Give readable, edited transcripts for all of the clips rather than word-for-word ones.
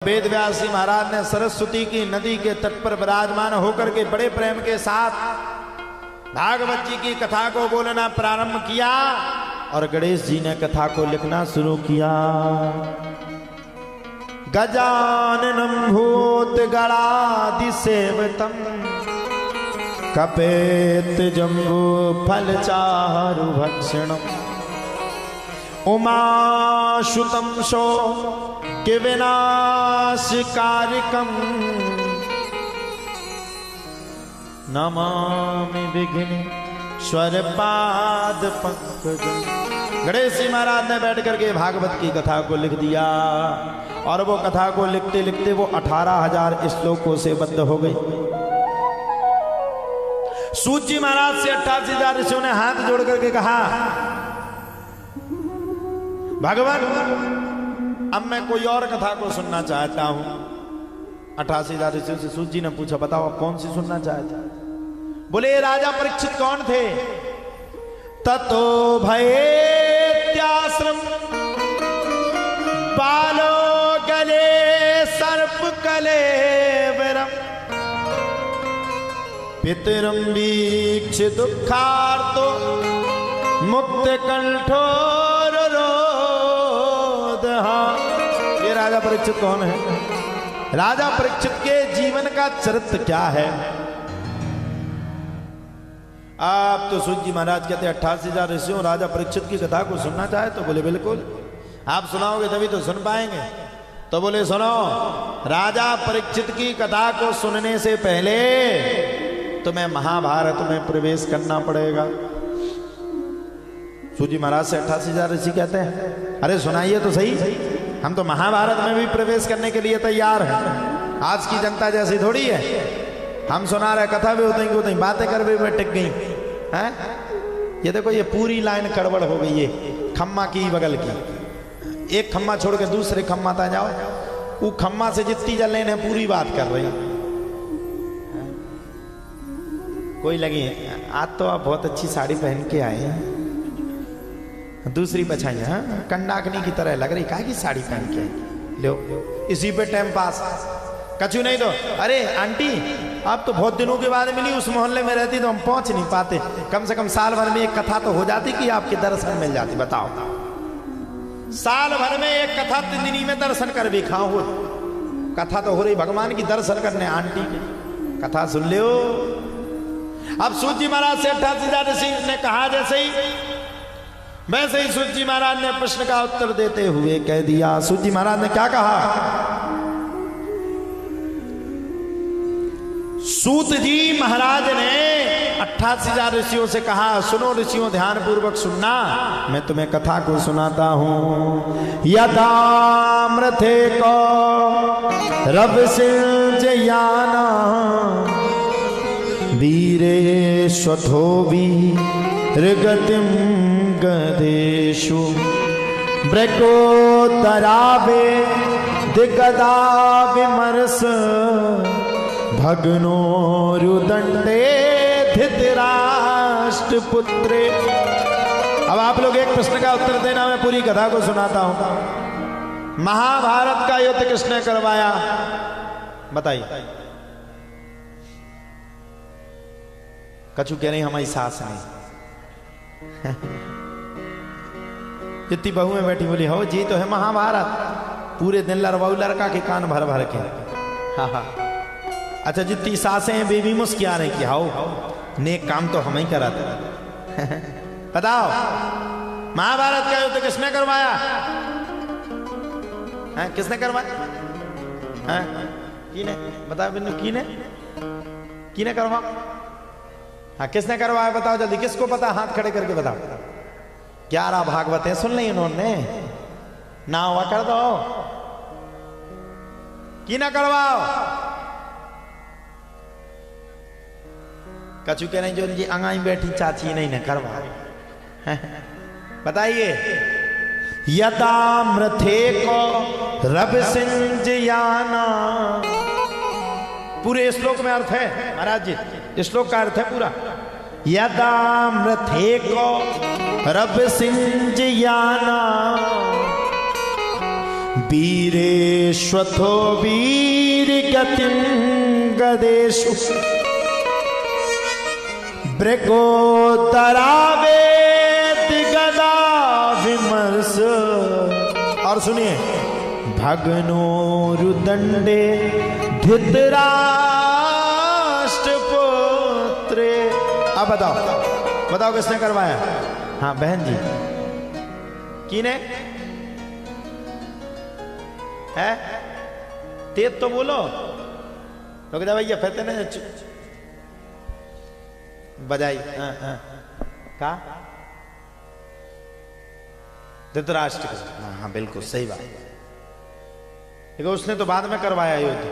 वेद व्यास जी महाराज ने सरस्वती की नदी के तट पर विराजमान होकर के बड़े प्रेम के साथ भागवत जी की कथा को बोलना प्रारंभ किया और गणेश जी ने कथा को लिखना शुरू किया। गजाननं भूतगणाधिसेवितं कपेत जम्बू फलचारु भक्षणम् उमाशुतं शो के विनाशकारिकं नमामि विघ्नेश्वर पाद पंकजं। गणेश जी महाराज ने बैठ करके भागवत की कथा को लिख दिया और वो कथा को लिखते लिखते वो 18,000 श्लोकों से बद्ध हो गई। सूत जी महाराज से 88,000 ऋषियों ने हाथ जोड़ करके कहा, भगवान अब मैं कोई और कथा को सुनना चाहता हूं। 88,000 ऋषियों से सूत जी ने पूछा, बताओ आप कौन सी सुनना चाहते? बोले राजा परीक्षित कौन थे? ततो भयेत्याश्रम बालो गले सर्प कलेवरम पितरम वीक्ष दुखार्तो मुक्त कंठोर रोदहा। ये राजा परीक्षित कौन है? राजा परीक्षित के जीवन का चरित्र क्या है? आप तो सूत जी महाराज कहते 88,000 ऋषियों राजा परीक्षित की कथा को सुनना चाहे तो बोले बिल्कुल, आप सुनाओगे तभी तो सुन पाएंगे। तो बोले सुनो, राजा परीक्षित की कथा को सुनने से पहले तुम्हें महाभारत में प्रवेश करना पड़ेगा। सूत जी महाराज से 88,000 ऋषि कहते हैं, अरे सुनाइए तो सही, हम तो महाभारत में भी प्रवेश करने के लिए तैयार हैं। आज की जनता जैसी थोड़ी है, हम सुना रहे कथा भी होती होती बातें कर भी टिक गई हैं। ये देखो ये पूरी लाइन गड़बड़ हो गई है, खम्मा की बगल की, एक खम्मा छोड़ के दूसरे खम्मा तक जाओ, वो खम्मा से जितनी जले ने पूरी बात कर रही। कोई लगी आज तो आप बहुत अच्छी साड़ी पहन के आए हैं, दूसरी बछाई कंडाकनी की तरह लग रही, काहे की साड़ी पहन के आई, लो इसी पे टाइम पास। कछु नहीं तो अरे आंटी आप तो बहुत दिनों के बाद मिली, उस मोहल्ले में रहती तो हम पहुंच नहीं पाते, कम से कम साल भर में एक कथा तो हो जाती कि आपके दर्शन मिल जाती। बताओ साल भर में एक कथा 3 दिन में दर्शन कर भी खाओ, कथा तो हो रही भगवान की, दर्शन करने आंटी की कथा सुन लो। अब सूत जी महाराज से 88,000 ऋषि ने कहा जैसे ही वैसे ही सूत जी महाराज ने प्रश्न का उत्तर देते हुए कह दिया। सूत जी महाराज ने क्या कहा? सूत जी महाराज ने 88,000 ऋषियों से कहा, सुनो ऋषियों ध्यान पूर्वक सुनना, मैं तुम्हें कथा को सुनाता हूं। यदामृथे को रब सिंचयाना वीरे स्वथो वीरगतिम गदेषु ब्रकोतरावे दिगदा विमर्श भग्नोरुदंडे धृतराष्ट्र पुत्रे। अब आप लोग एक प्रश्न का उत्तर देना, मैं पूरी कथा को सुनाता हूं। महाभारत का युद्ध किसने करवाया? बताइए। कछु कह रही हमारी सास ने जितनी बहू में बैठी बोली, हो जी तो है महाभारत, पूरे दिन लड़वाऊ लड़का के कान भर भर के। हाँ अच्छा, जितनी सासें हैं बेबी मुस्किया रही कि हाउ नेक काम तो हम ही कराते। बताओ महाभारत का युद्ध किसने करवाया? किसने करवाया? किने बताओ बिन्नू, किने करवा? हाँ किसने करवाया बताओ जल्दी, किसको पता? हाथ खड़े करके बताओ। 11 भागवतें सुन ली उन्होंने, ना हुआ कर दो कि ना करवाओ। कछु कह नहीं, जो जी अंगाई बैठी चाची नहीं ना करवा। बताइए। यदामृथे को रब सिंचयाना, पूरे श्लोक में अर्थ है महाराज जी, श्लोक का अर्थ है पूरा। यदामृथे को रब सिंचयाना वीरेश्वथो वीर गतिं गदेषु ब्रकोदरावेद गदा विमर्श। और सुनिए, भगनोरुदंडे धृतराष्ट्र पुत्रे। अब बताओ बताओ किसने करवाया? हाँ बहन जी, किने है? तेज तो बोलो, रुक जा भैया, फिर तेने बजाई। कहा धृतराष्ट्र। हाँ हाँ बिल्कुल सही बात। देखो उसने तो बाद में करवाया युद्ध।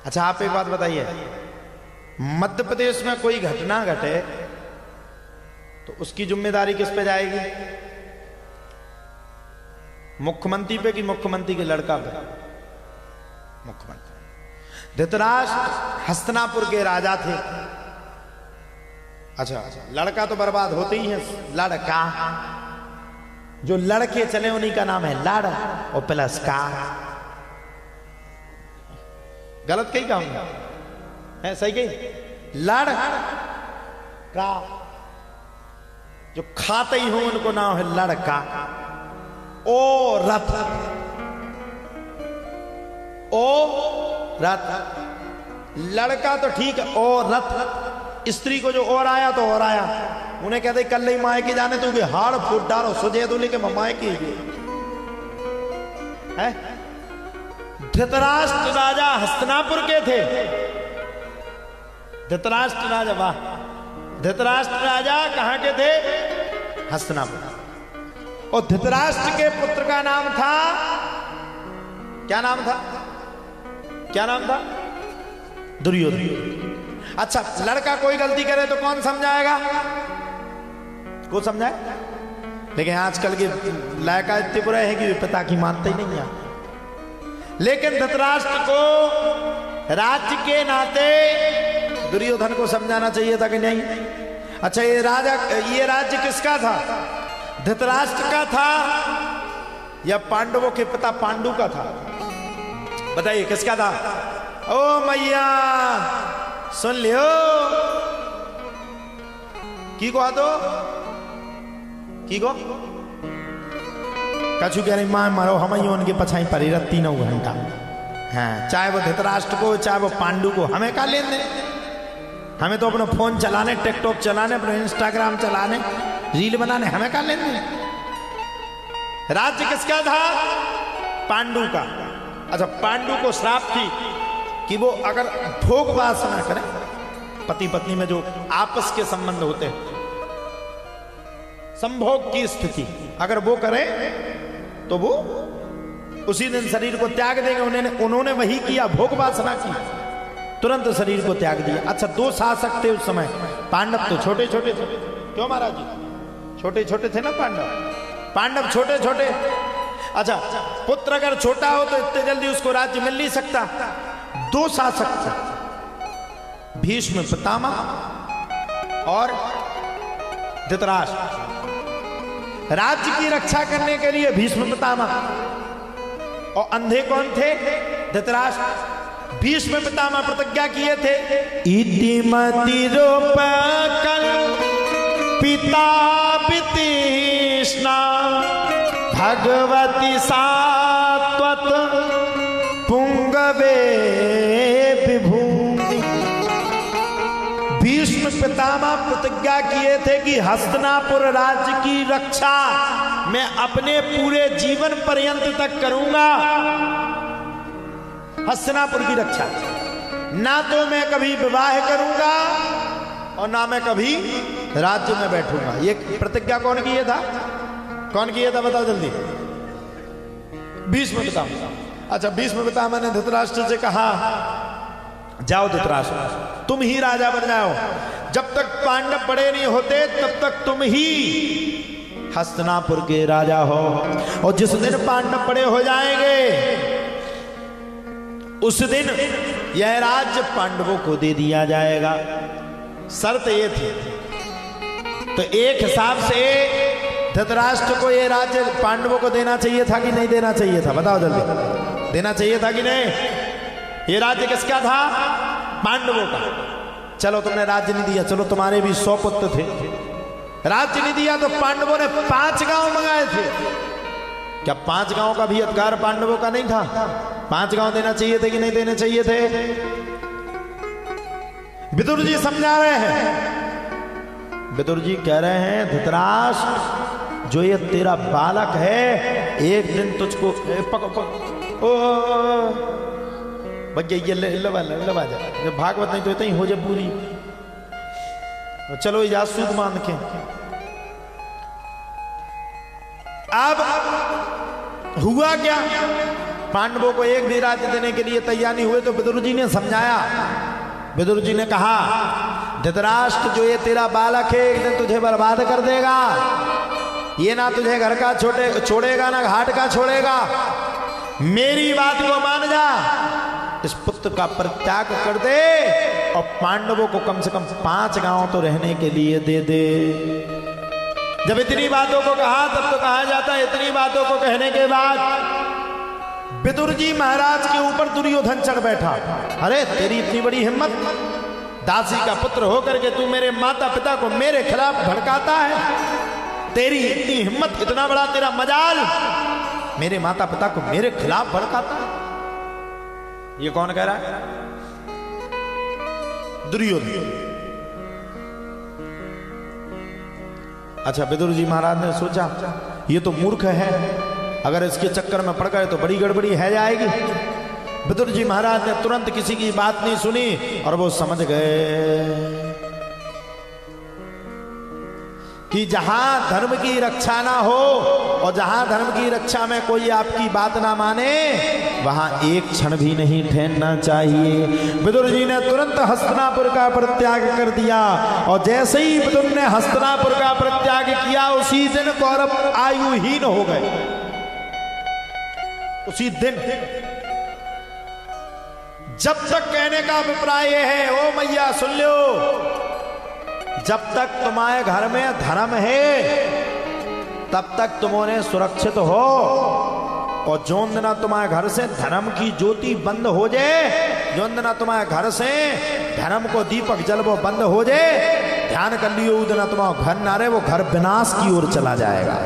अच्छा आप एक बात बताइए, मध्य प्रदेश में कोई घटना घटे तो उसकी जिम्मेदारी किस पे जाएगी? मुख्यमंत्री पे कि मुख्यमंत्री के लड़का पे? मुख्यमंत्री। धृतराष्ट्र हस्तिनापुर के राजा थे। अच्छा लड़का तो बर्बाद होते ही है। लड़का जो लड़के चले उन्हीं का नाम है लड़ और प्लस का। गलत कहीं कहूंगा है? सही कही? लड़ का जो खाते ही हो उनको नाम है लड़का। ओ रथ, ओ रथ। लड़का तो ठीक है, ओ रथ। स्त्री को जो और आया तो और आया, उन्हें कहते कल ही मायके जाने तो हाड़ फूट डालो सुझे दूल्हे के मायके है। धृतराष्ट्र राजा हस्तिनापुर के थे। धृतराष्ट्र राजा, वाह, धृतराष्ट्र राजा कहां के थे? हस्तिनापुर। और धृतराष्ट्र के पुत्र का नाम था, क्या नाम था? क्या नाम था? दुर्योधन। अच्छा लड़का कोई गलती करे तो कौन समझाएगा? को समझाए? लेकिन आजकल के लायका इतने बुरे हैं कि पिता की मानते ही नहीं है। लेकिन धृतराष्ट्र को राज्य के नाते दुर्योधन को समझाना चाहिए था कि नहीं? अच्छा ये राज्य किसका था? धृतराष्ट्र का था या पांडवों के पिता पांडु का था? बताइए किसका था? ओ मैया सुन लियो की को दो की को कछु कह रही मां मारो हम उनके पछाई पड़ी रह 3 घंटा। हाँ चाहे वो धृतराष्ट्र को चाहे वो पांडु को, हमें क्या लेन देन? हमें तो अपना फोन चलाने, टिकटॉक चलाने, अपना इंस्टाग्राम चलाने, रील बनाने, हमें क्या लेन देन? राज्य किसका था? पांडु का। अच्छा पांडु को श्राप थी कि वो अगर भोग वासना करें, पति पत्नी में जो आपस के संबंध होते हैं, संभोग की स्थिति अगर वो करें तो वो उसी दिन शरीर को त्याग देंगे। उन्होंने वही किया, भोग वासना की, तुरंत शरीर को त्याग दिया। अच्छा 2 शासक थे उस समय। पांडव तो छोटे छोटे थे, क्यों महाराज जी? छोटे छोटे थे ना पांडव छोटे छोटे। अच्छा पुत्र अगर छोटा हो तो इतने जल्दी उसको राज्य मिल नहीं सकता। 2 शासक थे, भीष्म पितामह और धृतराष्ट्र। राज्य की रक्षा करने के लिए भीष्म पितामह, और अंधे कौन थे? धृतराष्ट्र। भीष्म पितामह प्रतिज्ञा किए थे, इतिमति रूपकं पिता वितृष्णा भगवती सात्वत पुंगवे विभूति। भीष्म पितामह प्रतिज्ञा किए थे कि हस्तिनापुर राज्य की रक्षा मैं अपने पूरे जीवन पर्यंत तक करूंगा। हस्तिनापुर की रक्षा, ना तो मैं कभी विवाह करूंगा और ना मैं कभी राज्य में बैठूंगा। ये प्रतिज्ञा कौन किया था? कौन किया था बताओ जल्दी? भीष्म पितामह। अच्छा भीष्म पितामह ने धृतराष्ट्र से कहा, जाओ धृतराष्ट्र तुम ही राजा बन जाओ। जब तक पांडव बड़े नहीं होते तब तक तुम ही हस्तिनापुर के राजा हो, और जिस दिन पांडव बड़े हो जाएंगे उस दिन यह राज्य पांडवों को दे दिया जाएगा। शर्त ये थी। तो एक हिसाब से धृतराष्ट्र को ये राज्य पांडवों को देना चाहिए था कि नहीं देना चाहिए था? बताओ जल्दी। देना चाहिए था कि नहीं? ये राज्य किसका था? पांडवों का। चलो तुमने राज्य नहीं दिया, चलो तुम्हारे भी 100 पुत्र थे, राज्य नहीं दिया तो पांडवों ने 5 गांव मंगाए थे। क्या 5 गांव का भी अधिकार पांडवों का नहीं था? 5 गांव देना चाहिए थे कि नहीं देने चाहिए थे? विदुर जी समझा रहे हैं। विदुर जी कह रहे हैं धृतराष्ट्र जो ये तेरा बालक है एक दिन तुझको लवा जा, जब भागवत नहीं तो इतना ही हो जाए पूरी। चलो इजाज सूद मान के। अब हुआ क्या? पांडवों को एक भी राज्य देने के लिए तैयार नहीं हुए तो विदुर जी ने समझाया। विदुर जी ने कहा धृतराष्ट्र जो ये तेरा बालक है एक दिन तुझे बर्बाद कर देगा। ये ना तुझे घर का छोड़ेगा ना घाट का छोड़ेगा। मेरी बात को मान जा, इस पुत्र का परित्याग कर दे और पांडवों को कम से कम 5 गांव तो रहने के लिए दे दे। जब इतनी बातों को कहा तब तो कहा जाता है इतनी बातों को कहने के बाद विदुर जी महाराज के ऊपर दुर्योधन चढ़ बैठा। अरे तेरी इतनी बड़ी हिम्मत, दासी का पुत्र होकर के तू मेरे माता पिता को मेरे खिलाफ भड़काता है? तेरी इतनी हिम्मत, इतना बड़ा तेरा मजाल, मेरे माता पिता को मेरे खिलाफ भड़काता है? ये कौन कह रहा है? दुर्योधन। अच्छा विदुर जी महाराज ने सोचा ये तो मूर्ख है, अगर इसके चक्कर में पड़ गए तो बड़ी गड़बड़ी है जाएगी। विदुर जी महाराज ने तुरंत किसी की बात नहीं सुनी और वो समझ गए कि जहां धर्म की रक्षा ना हो और जहां धर्म की रक्षा में कोई आपकी बात ना माने वहां एक क्षण भी नहीं ठहरना चाहिए। विदुर जी ने तुरंत हस्तिनापुर का परित्याग कर दिया और जैसे ही विदुर ने हस्तिनापुर का परित्याग किया उसी दिन कौरव आयुहीन हो गए। उसी दिन। जब तक कहने का अभिप्राय है, ओ मैया सुन लो, जब तक तुम्हारे घर में धर्म है तब तक तुम्हें सुरक्षित हो, और जोन दिना तुम्हारे घर से धर्म की ज्योति बंद हो जाए, जोन दिना तुम्हारे घर से धर्म को दीपक जल वो बंद हो जाए, ध्यान कर लियो उस दिना तुम्हारा घर ना रहे, वो घर विनाश की ओर चला जाएगा।